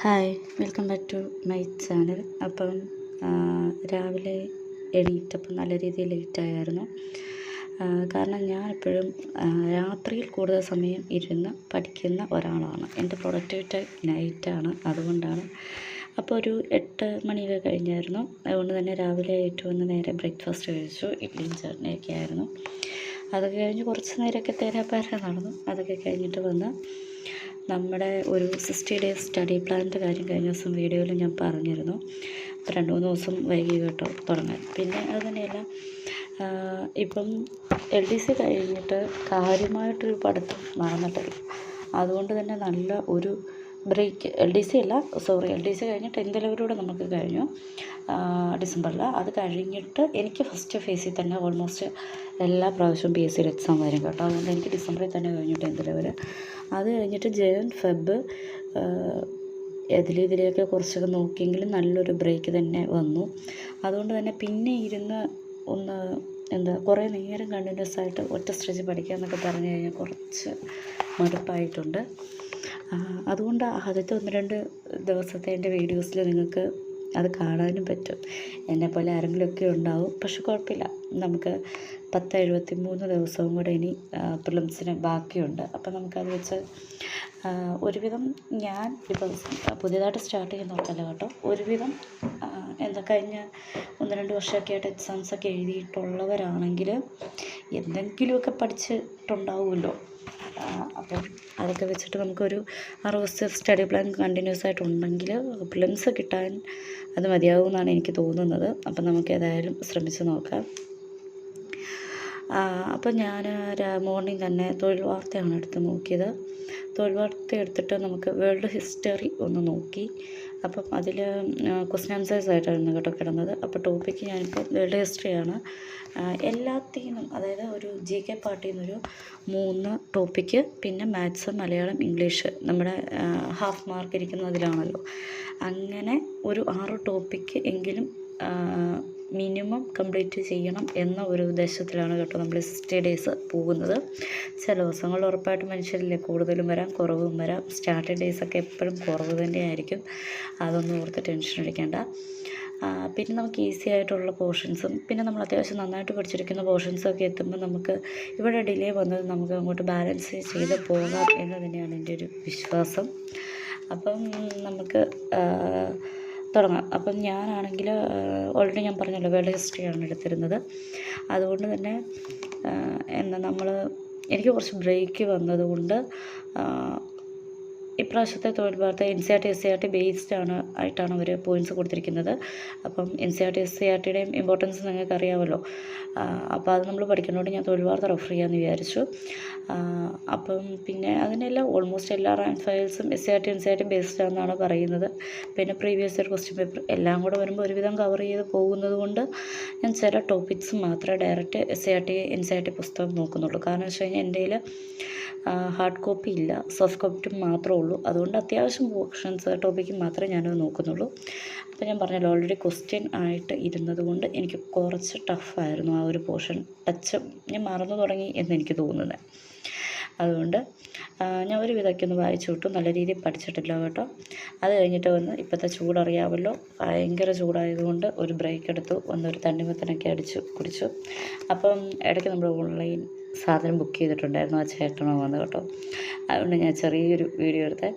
Hi, welcome back to my channel. അപ്പം രാവിലെ എണീറ്റപ്പം നല്ല രീതിയിൽ ലേറ്റായിരുന്നു. കാരണം ഞാൻ എപ്പോഴും രാത്രിയിൽ കൂടുതൽ സമയം ഇരുന്ന് പഠിക്കുന്ന ഒരാളാണ്. എൻ്റെ പ്രൊഡക്ടിവിറ്റി നൈറ്റാണ്, അതുകൊണ്ടാണ്. അപ്പോൾ ഒരു 8 മണിയൊക്കെ കഴിഞ്ഞായിരുന്നു. അതുകൊണ്ട് തന്നെ രാവിലെ ഏറ്റവും നേരെ ബ്രേക്ക്ഫാസ്റ്റ് കഴിച്ചു. ഇഡ്ഡലിയും ചട്നിയൊക്കെ ആയിരുന്നു. അതൊക്കെ കഴിഞ്ഞ് കുറച്ച് നേരമൊക്കെ തേരാപ്പാര നടന്നു. അതൊക്കെ കഴിഞ്ഞിട്ട് വന്ന് നമ്മുടെ ഒരു 60 ഡേയ്സ് സ്റ്റഡി പ്ലാനിൻ്റെ കാര്യം കഴിഞ്ഞ ദിവസം വീഡിയോയിൽ ഞാൻ പറഞ്ഞിരുന്നു. അപ്പോൾ 2-3 ദിവസം വൈകി കേട്ടോ തുടങ്ങാൻ. പിന്നെ അത് തന്നെയല്ല, ഇപ്പം LDC കഴിഞ്ഞിട്ട് കാര്യമായിട്ടൊരു പഠിത്തം നടന്നിട്ടില്ല. അതുകൊണ്ട് തന്നെ നല്ല ഒരു ബ്രേക്ക്, LDC കഴിഞ്ഞ് 10th ലെവലൂടെ നമുക്ക് കഴിഞ്ഞു ഡിസംബറിൽ. അത് കഴിഞ്ഞിട്ട് എനിക്ക് ഫസ്റ്റ് ഫേസിൽ തന്നെ ഓൾമോസ്റ്റ് എല്ലാ പ്രാവശ്യവും PSC എക്സാം വരും കേട്ടോ. അതുകൊണ്ട് എനിക്ക് ഡിസംബറിൽ തന്നെ കഴിഞ്ഞു 10th ലെവൽ. അത് കഴിഞ്ഞിട്ട് ജനുവരി ഫെബ്രുവരി ഇതിലെയൊക്കെ കുറച്ചൊക്കെ നോക്കിയെങ്കിലും നല്ലൊരു ബ്രേക്ക് തന്നെ വന്നു. അതുകൊണ്ട് തന്നെ പിന്നെ ഇരുന്ന് കുറേ നേരം കണ്ടിന്യൂസ് ആയിട്ട് ഒറ്റ സ്ട്രെച്ച് പഠിക്കുക എന്നൊക്കെ പറഞ്ഞു കഴിഞ്ഞാൽ കുറച്ച് മടുപ്പായിട്ടുണ്ട്. അതുകൊണ്ട് ആദ്യത്തെ 1-2 ദിവസത്തെ എൻ്റെ വീഡിയോസിൽ നിങ്ങൾക്ക് അത് കാണാനും പറ്റും. എന്നെപ്പോലെ ആരെങ്കിലുമൊക്കെ ഉണ്ടാവും. പക്ഷെ കുഴപ്പമില്ല, നമുക്ക് 73 ദിവസവും കൂടെ ഇനി പ്രിലിംസിന് ബാക്കിയുണ്ട്. അപ്പം നമുക്കത് വെച്ച് ഒരുവിധം ഞാൻ ഇപ്പം പുതിയതായിട്ട് സ്റ്റാർട്ട് ചെയ്യുന്നവർക്കല്ല കേട്ടോ, ഒരുവിധം കഴിഞ്ഞ 1-2 വർഷമൊക്കെ ആയിട്ട് എക്സാംസൊക്കെ എഴുതിയിട്ടുള്ളവരാണെങ്കിൽ എന്തെങ്കിലുമൊക്കെ പഠിച്ചിട്ടുണ്ടാവുമല്ലോ. അപ്പം അതൊക്കെ വെച്ചിട്ട് നമുക്കൊരു 60 സ്റ്റഡി പ്ലാൻ കണ്ടിന്യൂസ് ആയിട്ടുണ്ടെങ്കിൽ പ്രിലിംസ് കിട്ടാൻ അത് മതിയാകുമെന്നാണ് എനിക്ക് തോന്നുന്നത്. അപ്പം നമുക്ക് ഏതായാലും ശ്രമിച്ച് നോക്കാം. അപ്പം ഞാൻ മോർണിംഗ് തന്നെ തൊഴിൽ വാർത്തയാണ് എടുത്ത് നോക്കിയത്. തൊഴിൽ വാർത്ത എടുത്തിട്ട് നമുക്ക് വേൾഡ് ഹിസ്റ്ററി ഒന്ന് നോക്കി. അപ്പം അതിൽ ക്വസ്റ്റ്യൻ ആൻസേഴ്സ് ആയിട്ടായിരുന്നു കേട്ടോ കിടന്നത്. അപ്പോൾ ടോപ്പിക്ക് ഞാനിപ്പോൾ വേൾഡ് ഹിസ്റ്ററിയാണ്. എല്ലാത്തിനും, അതായത് ഒരു GK പാർട്ടിൽ നിന്നൊരു 3 ടോപ്പിക്ക്, പിന്നെ മാത്സ്, മലയാളം, ഇംഗ്ലീഷ് നമ്മുടെ ഹാഫ് മാർക്ക് ഇരിക്കുന്നതിലാണല്ലോ. അങ്ങനെ ഒരു 6 ടോപ്പിക്ക് എങ്കിലും മിനിമം കംപ്ലീറ്റ് ചെയ്യണം എന്ന ഒരു ഉദ്ദേശത്തിലാണ് കേട്ടോ നമ്മൾ 60 ഡേയ്സ് പോകുന്നത്. ചില ദിവസങ്ങളിൽ ഉറപ്പായിട്ട് മനുഷ്യരില്ലേ, കൂടുതലും വരാം കുറവും വരാം. സ്റ്റാർട്ടിംഗ് ഡേയ്സൊക്കെ എപ്പോഴും കുറവ് തന്നെയായിരിക്കും. അതൊന്നും ഓർത്ത് ടെൻഷൻ അടിക്കേണ്ട. പിന്നെ നമുക്ക് ഈസി ആയിട്ടുള്ള പോർഷൻസും പിന്നെ നമ്മൾ അത്യാവശ്യം നന്നായിട്ട് പഠിച്ചിരിക്കുന്ന പോർഷൻസൊക്കെ എത്തുമ്പോൾ നമുക്ക് ഇവിടെ ഡിലേ വന്നത് നമുക്ക് അങ്ങോട്ട് ബാലൻസ് ചെയ്ത് പോകാം എന്ന് തന്നെയാണ് എൻ്റെ ഒരു വിശ്വാസം. അപ്പം നമുക്ക് തുടങ്ങാം. അപ്പം ഞാനാണെങ്കിൽ ഓൾറെഡി ഞാൻ പറഞ്ഞല്ലോ, വേൾഡ് ഹിസ്റ്ററിയാണ് എടുത്തിരുന്നത്. അതുകൊണ്ട് തന്നെ എനിക്ക് കുറച്ച് ബ്രേക്ക് വന്നതുകൊണ്ട് ഇപ്രാവശ്യത്തെ തൊഴിൽ വാർത്ത NCERT SCERT ബേസ്ഡ് ആയിട്ടാണ് അവർ പോയിൻറ്റ്സ് കൊടുത്തിരിക്കുന്നത്. അപ്പം NCERT SCERTയുടെയും ഇമ്പോർട്ടൻസ് നിങ്ങൾക്ക് അറിയാമല്ലോ. അപ്പോൾ അത് നമ്മൾ പഠിക്കുന്നതുകൊണ്ട് ഞാൻ തൊഴിൽ വാർത്ത റെഫർ ചെയ്യാമെന്ന് വിചാരിച്ചു. അപ്പം പിന്നെ അതിനെല്ലാം ഓൾമോസ്റ്റ് എല്ലാ റാങ്ക് ഫയൽസും NCERT ബേസ്ഡ് ആണെന്നാണ് പറയുന്നത്. പിന്നെ പ്രീവിയസ് ഇയർ ക്വസ്റ്റ്യൻ പേപ്പർ എല്ലാം കൂടെ വരുമ്പോൾ ഒരുവിധം കവർ ചെയ്ത് പോകുന്നത് കൊണ്ട് ഞാൻ ചില ടോപ്പിക്സ് മാത്രമേ ഡയറക്റ്റ് NCERT പുസ്തകം നോക്കുന്നുള്ളൂ. കാരണം വെച്ച് കഴിഞ്ഞാൽ എൻ്റെ കയ്യിൽ ഹാർഡ് കോപ്പി ഇല്ല, സോഫ്റ്റ് കോപ്പി മാത്രമേ ഉള്ളൂ. അതുകൊണ്ട് അത്യാവശ്യം പോർഷൻസ് ടോപ്പിക്ക് മാത്രമേ ഞാനത് നോക്കുന്നുള്ളൂ. അപ്പോൾ ഞാൻ പറഞ്ഞല്ലോ, ഓൾറെഡി ക്വസ്റ്റ്യൻ ആയിട്ട് ഇരുന്നത് കൊണ്ട് എനിക്ക് കുറച്ച് ടഫായിരുന്നു ആ ഒരു പോർഷൻ. ഞാൻ മറന്നു തുടങ്ങി എന്നെനിക്ക് തോന്നുന്നത്. അതുകൊണ്ട് ഞാൻ ഒരു വിധമൊക്കെ ഒന്ന് വായിച്ചു വിട്ടു. നല്ല രീതിയിൽ പഠിച്ചിട്ടില്ല കേട്ടോ. അത് കഴിഞ്ഞിട്ട് വന്ന് ഇപ്പോഴത്തെ ചൂടറിയാമല്ലോ, ഭയങ്കര ചൂടായതുകൊണ്ട് ഒരു ബ്രേക്ക് എടുത്തു, ഒരു തണ്ണിമത്തനൊക്കെ അടിച്ചു കുടിച്ചു. അപ്പം ഇടയ്ക്ക് നമ്മൾ ഓൺലൈൻ സാധനം ബുക്ക് ചെയ്തിട്ടുണ്ടായിരുന്നു. ആ ചേട്ടനോ വന്ന് കേട്ടോ. അതുകൊണ്ട് ഞാൻ ചെറിയൊരു വീഡിയോ എടുത്തേ.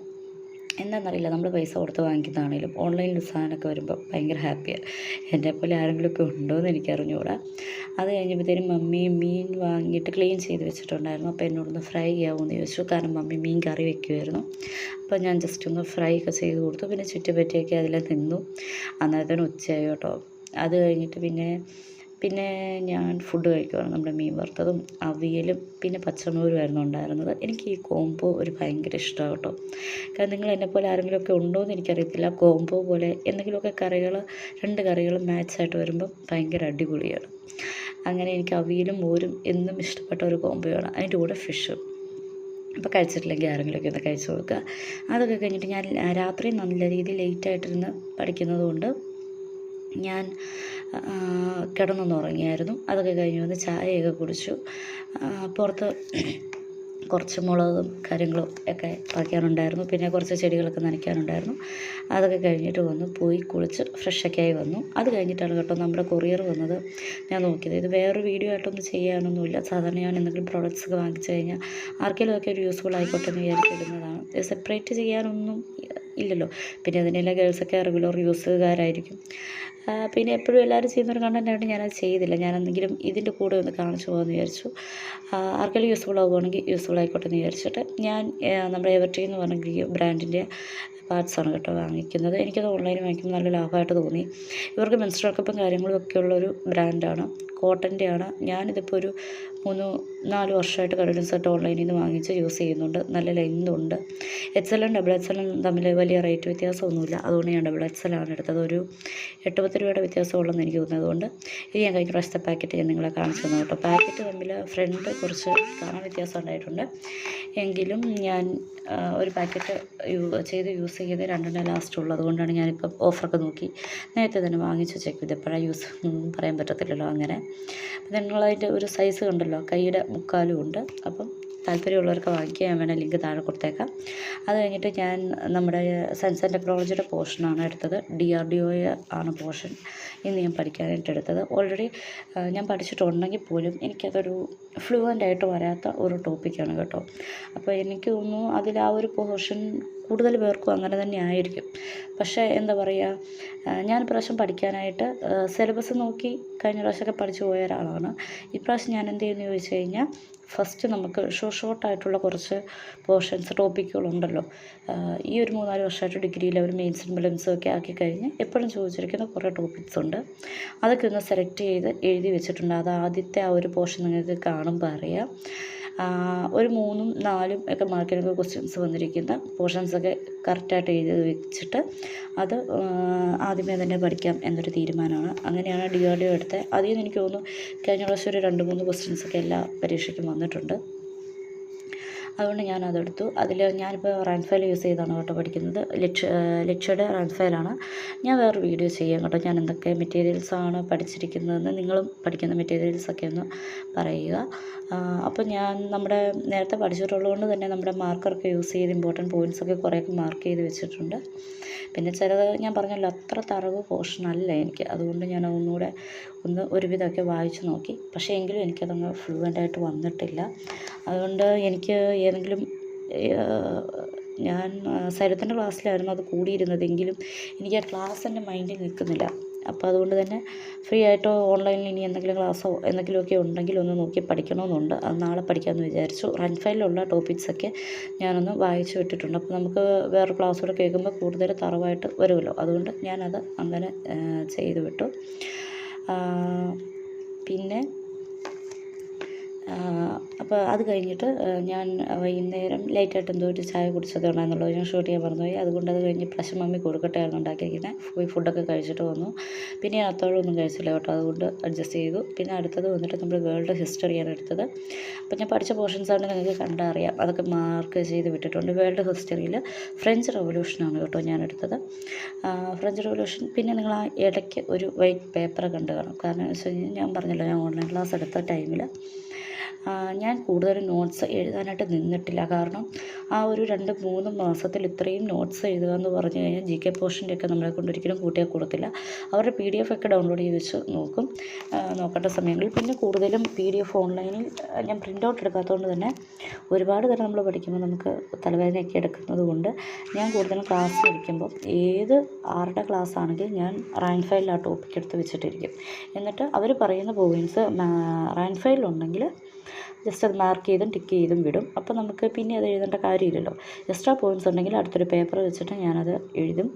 എന്താണെന്നറിയില്ല, നമ്മൾ പൈസ കൊടുത്ത് വാങ്ങിക്കുന്നതാണെങ്കിലും ഓൺലൈനിൽ സാധനമൊക്കെ വരുമ്പോൾ ഭയങ്കര ഹാപ്പിയാണ്. എന്നെപ്പോലെ ആരെങ്കിലുമൊക്കെ ഉണ്ടോ എന്ന് എനിക്കറിഞ്ഞുകൂടാ. അത് കഴിഞ്ഞപ്പോഴത്തേനും മമ്മി മീൻ വാങ്ങിയിട്ട് ക്ലീൻ ചെയ്ത് വെച്ചിട്ടുണ്ടായിരുന്നു. അപ്പോൾ എന്നോടൊന്ന് ഫ്രൈ ചെയ്യാമെന്ന് ചോദിച്ചു. കാരണം മമ്മി മീൻ കറി വെക്കുമായിരുന്നു. അപ്പോൾ ഞാൻ ജസ്റ്റ് ഒന്ന് ഫ്രൈ ഒക്കെ ചെയ്ത് കൊടുത്തു. പിന്നെ ചുറ്റുപറ്റിയൊക്കെ അതിൽ നിന്നു. അന്നേരത്തിന് ഉച്ചയായി കേട്ടോ. അത് കഴിഞ്ഞിട്ട് പിന്നെ ഞാൻ ഫുഡ് കഴിക്കുകയാണ്. നമ്മുടെ മീൻ വറുത്തതും അവിയലും പിന്നെ പച്ചമോരുമായിരുന്നു ഉണ്ടായിരുന്നത്. എനിക്ക് ഈ കോംബോ ഒരു ഭയങ്കര ഇഷ്ടമാണ് കേട്ടോ. കാരണം നിങ്ങൾ എന്നെപ്പോലെ ആരെങ്കിലുമൊക്കെ ഉണ്ടോ എന്ന് എനിക്കറിയത്തില്ല, കോംബോ പോലെ എന്തെങ്കിലുമൊക്കെ 2 കറികളും മാച്ചായിട്ട് വരുമ്പം ഭയങ്കര അടിപൊളിയാണ്. അങ്ങനെ എനിക്ക് അവിയലും മോരും എന്നും ഇഷ്ടപ്പെട്ട ഒരു കോംബോയാണ്. അതിൻ്റെ കൂടെ ഫിഷും. അപ്പോൾ കഴിച്ചിട്ടില്ലെങ്കിൽ ആരെങ്കിലുമൊക്കെ ഒന്ന് കഴിച്ചു നോക്കുക. അതൊക്കെ കഴിഞ്ഞിട്ട് ഞാൻ രാത്രി നല്ല രീതിയിൽ ലേറ്റായിട്ടിരുന്ന് പഠിക്കുന്നതുകൊണ്ട് ഞാൻ കിടന്നൊന്നുറങ്ങിയായിരുന്നു. അതൊക്കെ കഴിഞ്ഞ് വന്ന് ചായയൊക്കെ കുടിച്ചു. പുറത്ത് കുറച്ച് മുളകും കാര്യങ്ങളും ഒക്കെ പറിക്കാനുണ്ടായിരുന്നു. പിന്നെ കുറച്ച് ചെടികളൊക്കെ നനയ്ക്കാനുണ്ടായിരുന്നു. അതൊക്കെ കഴിഞ്ഞിട്ട് വന്നു പോയി കുളിച്ച് ഫ്രഷൊക്കെ ആയി വന്നു. അത് കഴിഞ്ഞിട്ടാണ് കേട്ടോ നമ്മുടെ കൊറിയർ വന്നത്. ഞാൻ നോക്കിയത് ഇത് വേറൊരു വീഡിയോ ആയിട്ടൊന്നും ചെയ്യാനൊന്നുമില്ല. സാധാരണ ഞാൻ എന്തെങ്കിലും പ്രോഡക്റ്റ്സ് ഒക്കെ വാങ്ങിച്ചു കഴിഞ്ഞാൽ ആർക്കെങ്കിലുമൊക്കെ ഒരു യൂസ്ഫുൾ ആയിക്കോട്ടെ എന്ന് വിചാരിച്ചിടുന്നതാണ്. സെപ്പറേറ്റ് ചെയ്യാനൊന്നും ഇല്ലല്ലോ. പിന്നെ അതിനെല്ലാം ഗേൾസൊക്കെ റെഗുലർ യൂസുകാരായിരിക്കും. പിന്നെ എപ്പോഴും എല്ലാവരും ചെയ്യുന്നൊരു കണ്ടൻറ്റായിട്ട് ഞാനത് ചെയ്തില്ല. ഞാനെന്തെങ്കിലും ഇതിൻ്റെ കൂടെ ഒന്ന് കാണിച്ചു പോകാമെന്ന് വിചാരിച്ചു. ആർക്കെങ്കിലും യൂസ്ഫുൾ ആകുകയാണെങ്കിൽ യൂസ്ഫുൾ ആയിക്കോട്ടെ എന്ന് വിചാരിച്ചിട്ട് ഞാൻ നമ്മുടെ എവർട്രീ എന്ന് പറഞ്ഞ ബ്രാൻഡിൻ്റെ പാർട്സാണ് കേട്ടോ വാങ്ങിക്കുന്നത്. എനിക്കത് ഓൺലൈനിൽ വാങ്ങിക്കുമ്പോൾ നല്ല ലാഭമായിട്ട് തോന്നി. ഇവർക്ക് മെൻസ്ട്രുവൽ കപ്പും കാര്യങ്ങളും ഒക്കെ ഉള്ളൊരു ബ്രാൻഡാണ്. കോട്ടൻ്റെയാണ്. ഞാനിതിപ്പോൾ ഒരു 3-4 വർഷമായിട്ട് കണ്ടിന്യൂസ് ആയിട്ട് ഓൺലൈനിൽ നിന്ന് വാങ്ങിച്ച് യൂസ് ചെയ്യുന്നുണ്ട്. നല്ല ലെങ്തുണ്ട്. XL-ഉം XXL തമ്മിൽ വലിയ റേറ്റ് വ്യത്യാസമൊന്നുമില്ല. അതുകൊണ്ട് ഞാൻ XXL ആണ് എടുത്തത്. ഒരു 8-10 രൂപയുടെ വ്യത്യാസമുള്ളെന്ന് എനിക്ക് തോന്നുന്നത്. അതുകൊണ്ട് ഇത് ഞാൻ കഴിഞ്ഞ പ്രാവശ്യത്തെ പാക്കറ്റ് ഞാൻ നിങ്ങളെ കാണിച്ചു തന്നു കേട്ടോ. പാക്കറ്റ് തമ്മിൽ ഫ്രണ്ട് കുറച്ച് കാണാൻ വ്യത്യാസം ഉണ്ടായിട്ടുണ്ട്. എങ്കിലും ഞാൻ ഒരു പാക്കറ്റ് ചെയ്ത് യൂസ് ചെയ്ത് 2 ലാസ്റ്റുള്ളൂ. അതുകൊണ്ടാണ് ഞാനിപ്പം ഓഫറൊക്കെ നോക്കി നേരത്തെ തന്നെ വാങ്ങിച്ച് ചെക്ക് ചെയ്ത് എപ്പോഴാണ് യൂസ് പറയാൻ പറ്റത്തില്ലല്ലോ. അങ്ങനെ അപ്പം നിങ്ങളതിൻ്റെ ഒരു സൈസ് കണ്ടല്ലോ, കൈയുടെ മുക്കാലും ഉണ്ട്. അപ്പം താല്പര്യമുള്ളവർക്ക് വാങ്ങിക്കാൻ വേണേൽ ലിങ്ക് താഴെ കൊടുത്തേക്കാം. അത് കഴിഞ്ഞിട്ട് ഞാൻ നമ്മുടെ സയൻസ് ആൻഡ് ടെക്നോളജിയുടെ പോർഷനാണ് എടുത്തത്. DRDO ആണ് പോർഷൻ ഇന്ന് ഞാൻ പഠിക്കാനായിട്ട് എടുത്തത്. ഓൾറെഡി ഞാൻ പഠിച്ചിട്ടുണ്ടെങ്കിൽ പോലും എനിക്കതൊരു ഫ്ലുവൻ്റായിട്ട് വരാത്ത ഒരു ടോപ്പിക്കാണ് കേട്ടോ. അപ്പോൾ എനിക്ക് തോന്നുന്നു അതിൽ ആ ഒരു പോർഷൻ കൂടുതൽ പേർക്കും അങ്ങനെ തന്നെ ആയിരിക്കും. പക്ഷേ എന്താ പറയുക, ഞാൻ ഇപ്രാവശ്യം പഠിക്കാനായിട്ട് സിലബസ് നോക്കി കഴിഞ്ഞ പ്രാവശ്യമൊക്കെ പഠിച്ചു പോയ ഒരാളാണ്. ഇപ്രാവശ്യം ഞാൻ എന്ത് ചെയ്യുമെന്ന് ചോദിച്ചു കഴിഞ്ഞാൽ ഫസ്റ്റ് നമുക്ക് ഷോർട്ടായിട്ടുള്ള കുറച്ച് പോർഷൻസ് ടോപ്പിക്കുകളുണ്ടല്ലോ. ഈ ഒരു 3-4 വർഷമായിട്ട് ഡിഗ്രിയിൽ അവർ മെയിൻസും പ്രിലിംസും ഒക്കെ ആക്കി കഴിഞ്ഞ് എപ്പോഴും ചോദിച്ചിരിക്കുന്ന കുറേ ടോപ്പിക്സ് ഉണ്ട്. അതൊക്കെ ഒന്ന് സെലക്ട് ചെയ്ത് എഴുതി വെച്ചിട്ടുണ്ട്. അത് ആദ്യത്തെ ആ ഒരു പോർഷൻ നിങ്ങൾക്ക് കാണുമ്പോൾ അറിയാം. ഒരു 3-4 ഒക്കെ മാർക്കിനൊക്കെ ക്വസ്റ്റ്യൻസ് വന്നിരിക്കുന്ന പോർഷൻസൊക്കെ കറക്റ്റായിട്ട് എഴുതി വെച്ചിട്ട് അത് ആദ്യമേ തന്നെ പഠിക്കാം എന്നൊരു തീരുമാനമാണ്. അങ്ങനെയാണ് DRDO എടുത്തത്. അതിൽ നിന്ന് എനിക്ക് തോന്നുന്നു കഴിഞ്ഞ പ്രാവശ്യം ഒരു 2-3 ക്വസ്റ്റ്യൻസൊക്കെ എല്ലാ പരീക്ഷയ്ക്കും വന്നിട്ടുണ്ട്. അതുകൊണ്ട് ഞാനതെടുത്തു. അതിൽ ഞാനിപ്പോൾ റാൻഫയൽ യൂസ് ചെയ്താണ് കേട്ടോ പഠിക്കുന്നത്. ലക്ഷ്യയുടെ റാൻഫയലാണ്. ഞാൻ വേറൊരു വീഡിയോ ചെയ്യാം കേട്ടോ. ഞാൻ എന്തൊക്കെ മെറ്റീരിയൽസാണ് പഠിച്ചിരിക്കുന്നതെന്ന് നിങ്ങളും പഠിക്കുന്ന മെറ്റീരിയൽസൊക്കെ ഒന്ന് പറയുക. അപ്പോൾ ഞാൻ നമ്മുടെ നേരത്തെ പഠിച്ചിട്ടുള്ളതുകൊണ്ട് തന്നെ നമ്മുടെ മാർക്കറൊക്കെ യൂസ് ചെയ്ത് ഇമ്പോർട്ടൻറ്റ് പോയിൻറ്റ്സൊക്കെ കുറേയൊക്കെ മാർക്ക് ചെയ്ത് വെച്ചിട്ടുണ്ട്. പിന്നെ ചിലത് ഞാൻ പറഞ്ഞല്ലോ അത്ര തറവ് പോർഷനല്ല എനിക്ക്. അതുകൊണ്ട് ഞാൻ ഒന്നുകൂടെ ഒരുവിധമൊക്കെ വായിച്ചു നോക്കി. പക്ഷേ എങ്കിലും എനിക്കതങ്ങ് ഫ്ലുവൻ്റായിട്ട് വന്നിട്ടില്ല. അതുകൊണ്ട് എനിക്ക് ഏതെങ്കിലും ഞാൻ സൈലത്തിൻ്റെ ക്ലാസ്സിലായിരുന്നു അത് കൂടിയിരുന്നതെങ്കിലും എനിക്ക് ആ ക്ലാസ് എൻ്റെ മൈൻഡിൽ നിൽക്കുന്നില്ല. അപ്പോൾ അതുകൊണ്ട് തന്നെ ഫ്രീ ആയിട്ടോ ഓൺലൈനിൽ ഇനി എന്തെങ്കിലും ക്ലാസ്സോ എന്തെങ്കിലുമൊക്കെ ഉണ്ടെങ്കിൽ ഒന്ന് നോക്കി പഠിക്കണമെന്നുണ്ട്. അത് നാളെ പഠിക്കാമെന്ന് വിചാരിച്ചു. റൺഫയലിലുള്ള ടോപ്പിക്സൊക്കെ ഞാനൊന്ന് വായിച്ചു വിട്ടിട്ടുണ്ട്. അപ്പോൾ നമുക്ക് വേറെ ക്ലാസ്സൂടെ കേൾക്കുമ്പോൾ കൂടുതൽ തറവായിട്ട് വരുമല്ലോ. അതുകൊണ്ട് ഞാനത് അങ്ങനെ ചെയ്തു വിട്ടു. പിന്നെ അപ്പോൾ അത് കഴിഞ്ഞിട്ട് ഞാൻ വൈകുന്നേരം ലേറ്റായിട്ട് എന്തോ ഒരു ചായ കുടിച്ചതുകൊണ്ടാണെന്നുള്ളത് ഞാൻ ഷൂട്ട് ചെയ്യാൻ മറന്നുപോയി. അതുകൊണ്ട് അത് കഴിഞ്ഞ് പ്രാവശ്യം മമ്മി കൊടുക്കട്ടെയായിരുന്നു ഉണ്ടാക്കിയിരിക്കുന്നത്. പോയി ഫുഡൊക്കെ കഴിച്ചിട്ട് വന്നു. പിന്നെ ഞാൻ അത്തോളമൊന്നും കഴിച്ചില്ല കേട്ടോ. അതുകൊണ്ട് അഡ്ജസ്റ്റ് ചെയ്തു. പിന്നെ അടുത്തത് വന്നിട്ട് നമ്മൾ വേൾഡ് ഹിസ്റ്ററിയാണ് എടുത്തത്. അപ്പോൾ ഞാൻ പഠിച്ച പോർഷൻസാണ് നിങ്ങൾക്ക് കണ്ടറിയാം. അതൊക്കെ മാർക്ക് ചെയ്ത് വിട്ടിട്ടുണ്ട്. വേൾഡ് ഹിസ്റ്ററിയിൽ ഫ്രഞ്ച് റവല്യൂഷനാണ് കേട്ടോ ഞാൻ എടുത്തത്. French revolution. പിന്നെ നിങ്ങൾ ആ ഇടയ്ക്ക് ഒരു വൈറ്റ് പേപ്പർ കണ്ട് കാണും. കാരണം എന്ന് വെച്ച് കഴിഞ്ഞാൽ ഞാൻ പറഞ്ഞല്ലോ ഞാൻ ഓൺലൈൻ ക്ലാസ് എടുത്ത ടൈമിൽ ഞാൻ കൂടുതലും നോട്ട്സ് എഴുതാനായിട്ട് നിന്നിട്ടില്ല. കാരണം ആ ഒരു 2-3 മാസത്തിൽ ഇത്രയും നോട്ട്സ് എഴുതുക എന്ന് പറഞ്ഞു കഴിഞ്ഞാൽ GK പോർഷൻ്റെ ഒക്കെ നമ്മളെ കൊണ്ട് ഒരിക്കലും കൂട്ടിയാൽ കൊടുത്തില്ല. അവരുടെ PDF ഒക്കെ ഡൗൺലോഡ് ചെയ്ത് വെച്ച് നോക്കേണ്ട സമയങ്ങളിൽ പിന്നെ കൂടുതലും PDF ഓൺലൈനിൽ ഞാൻ പ്രിൻ്റ് ഔട്ട് എടുക്കാത്തതുകൊണ്ട് തന്നെ ഒരുപാട് തരം നമ്മൾ പഠിക്കുമ്പോൾ നമുക്ക് തലവേദനയൊക്കെ എടുക്കുന്നത് കൊണ്ട് ഞാൻ കൂടുതലും ക്ലാസ് പഠിക്കുമ്പോൾ ആരുടെ ക്ലാസ് ആണെങ്കിൽ ഞാൻ റാങ്ക് ഫയലിൽ ആ ടോപ്പിക് എടുത്ത് വെച്ചിട്ടിരിക്കും. എന്നിട്ട് അവർ പറയുന്ന പോയിൻറ്റ്സ് റാങ്ക് ഫയലിലുണ്ടെങ്കിൽ ജസ്റ്റ് അത് മാർക്ക് ചെയ്തും ടിക്ക് ചെയ്തും വിടും. അപ്പോൾ നമുക്ക് പിന്നെ അത് എഴുതേണ്ട കാര്യമില്ലല്ലോ. എക്സ്ട്രാ പോയിൻറ്റ്സ് ഉണ്ടെങ്കിൽ അടുത്തൊരു പേപ്പർ വെച്ചിട്ട് ഞാനത് എഴുതും,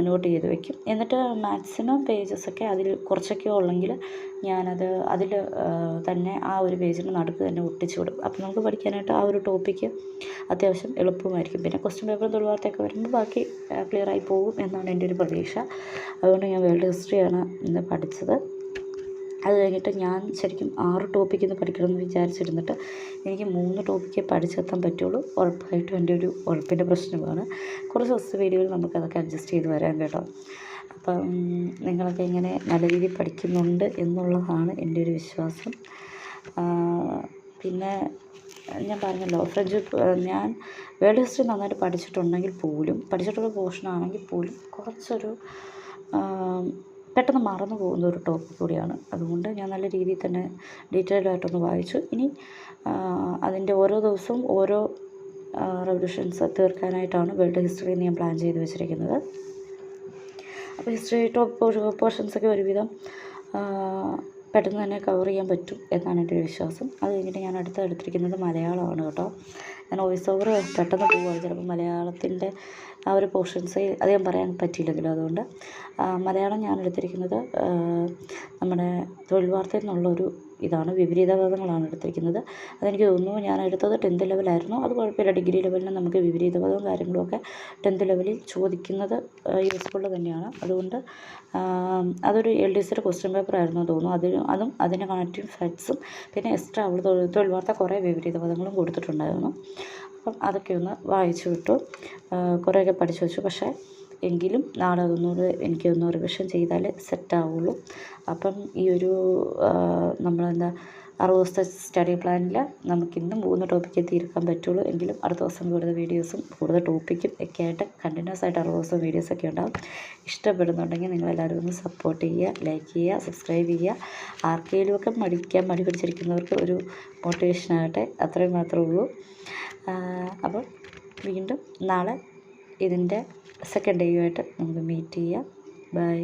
നോട്ട് ചെയ്ത് വയ്ക്കും. എന്നിട്ട് മാക്സിമം പേജസൊക്കെ അതിൽ കുറച്ചൊക്കെ ഉള്ളെങ്കിൽ ഞാനത് അതിൽ തന്നെ ആ ഒരു പേജിൻ്റെ നടുക്ക് തന്നെ ഒട്ടിച്ചു വിടും. അപ്പോൾ നമുക്ക് പഠിക്കാനായിട്ട് ആ ഒരു ടോപ്പിക്ക് അത്യാവശ്യം എളുപ്പമായിരിക്കും. പിന്നെ ക്വസ്റ്റ്യൻ പേപ്പറും തൊഴിൽവാർത്തയൊക്കെ വരുമ്പോൾ ബാക്കി ക്ലിയറായി പോകും എന്നാണ് എൻ്റെ ഒരു പ്രതീക്ഷ. അതുകൊണ്ട് ഞാൻ വേൾഡ് ഹിസ്റ്ററിയാണ് ഇന്ന് പഠിച്ചത്. അത് കഴിഞ്ഞിട്ട് ഞാൻ ശരിക്കും 6 ടോപ്പിക്കിന്ന് പഠിക്കണമെന്ന് വിചാരിച്ചിരുന്നിട്ട് എനിക്ക് 3 ടോപ്പിക്കേ പഠിച്ചെത്താൻ പറ്റുള്ളൂ. ഉറപ്പായിട്ടും എൻ്റെ ഒരു ഉറപ്പിൻ്റെ പ്രശ്നമാണ്. കുറച്ച് ദിവസത്തെ വീഡിയോയിൽ നമുക്കതൊക്കെ അഡ്ജസ്റ്റ് ചെയ്ത് വരാം കേട്ടോ. അപ്പം നിങ്ങളൊക്കെ ഇങ്ങനെ നല്ല രീതിയിൽ പഠിക്കുന്നുണ്ട് എന്നുള്ളതാണ് എൻ്റെ ഒരു വിശ്വാസം. പിന്നെ ഞാൻ പറഞ്ഞല്ലോ ഞാൻ വേൾഡ് ഹിസ്റ്ററി നന്നായിട്ട് പഠിച്ചിട്ടുണ്ടെങ്കിൽ പോലും പഠിച്ചിട്ടുള്ള പോർഷനാണെങ്കിൽ പോലും കുറച്ചൊരു പെട്ടെന്ന് മറന്നു പോകുന്ന ഒരു ടോപ്പിക് കൂടിയാണ്. അതുകൊണ്ട് ഞാൻ നല്ല രീതിയിൽ തന്നെ ഡീറ്റെയിൽഡായിട്ടൊന്ന് വായിച്ചു. ഇനി അതിൻ്റെ ഓരോ ദിവസവും ഓരോ റെവല്യൂഷൻസ് തീർക്കാനായിട്ടാണ് വേൾഡ് ഹിസ്റ്ററി ഞാൻ പ്ലാൻ ചെയ്ത് വെച്ചിരിക്കുന്നത്. അപ്പോൾ ഹിസ്റ്ററി പോർഷൻസൊക്കെ ഒരുവിധം പെട്ടെന്ന് തന്നെ കവർ ചെയ്യാൻ പറ്റും എന്നാണ് എൻ്റെ ഒരു വിശ്വാസം. അത് കഴിഞ്ഞിട്ട് ഞാൻ എടുത്തിരിക്കുന്നത് മലയാളമാണ് കേട്ടോ. ഞാൻ വോയിസ് ഓവർ പെട്ടെന്ന് പോവുകയാണ്, ചിലപ്പോൾ മലയാളത്തിൻ്റെ ആ ഒരു പോർഷൻസ് അധികം പറയാൻ പറ്റിയില്ലെങ്കിലും. അതുകൊണ്ട് മലയാളം ഞാൻ എടുത്തിരിക്കുന്നത് നമ്മുടെ തൊഴിൽ വാർത്തയിൽ നിന്നുള്ളൊരു ഇതാണ്, വിപരീതവാദങ്ങളാണ് എടുത്തിരിക്കുന്നത്. അതെനിക്ക് തോന്നുന്നു ഞാൻ എടുത്തത് 10th ലെവലായിരുന്നു. അത് കുഴപ്പമില്ല, ഡിഗ്രി ലെവലിന് നമുക്ക് വിപരീതവാദവും കാര്യങ്ങളുമൊക്കെ 10th ലെവലിൽ ചോദിക്കുന്നത് യൂസ്ഫുൾ തന്നെയാണ്. അതുകൊണ്ട് അതൊരു LDCയുടെ ക്വസ്റ്റ്യൻ പേപ്പറായിരുന്നു തോന്നുന്നു. അതും അതിൻ്റെ കണക്റ്റീവ് ഫാക്ട്സും പിന്നെ എക്സ്ട്രാ അവൾ തൊഴിൽ വാർത്ത കുറേ വിപരീതവാദങ്ങളും കൊടുത്തിട്ടുണ്ടായിരുന്നു. അപ്പം അതൊക്കെ ഒന്ന് വായിച്ചു വിട്ടു, കുറേയൊക്കെ പഠിച്ചു വെച്ചു. പക്ഷേ എങ്കിലും നാളെ എനിക്കൊന്ന് റിവിഷൻ ചെയ്താലേ സെറ്റാവുള്ളൂ. അപ്പം ഈ ഒരു നമ്മളെന്താ 60 ദിവസത്തെ സ്റ്റഡി പ്ലാനിൽ നമുക്കിന്നും 3 ടോപ്പിക്കേ തീർക്കാൻ പറ്റുള്ളൂ. എങ്കിലും അടുത്ത ദിവസം കൂടുതൽ വീഡിയോസും കൂടുതൽ ടോപ്പിക്കും ഒക്കെ ആയിട്ട് കണ്ടിന്യൂസ് ആയിട്ട് 60 ദിവസം വീഡിയോസൊക്കെ ഉണ്ടാകും. ഇഷ്ടപ്പെടുന്നുണ്ടെങ്കിൽ നിങ്ങളെല്ലാവരും ഒന്ന് സപ്പോർട്ട് ചെയ്യുക, ലൈക്ക് ചെയ്യുക, സബ്സ്ക്രൈബ് ചെയ്യുക. ആർക്കെങ്കിലുമൊക്കെ മടി പിടിച്ചിരിക്കുന്നവർക്ക് ഒരു മോട്ടിവേഷനാകട്ടെ, അത്രയും മാത്രമേ ഉള്ളൂ. അപ്പം വീണ്ടും നാളെ ഇതിൻ്റെ സെക്കൻഡ് ഡേയുമായിട്ട് നമുക്ക് മീറ്റ് ചെയ്യാം. ബൈ.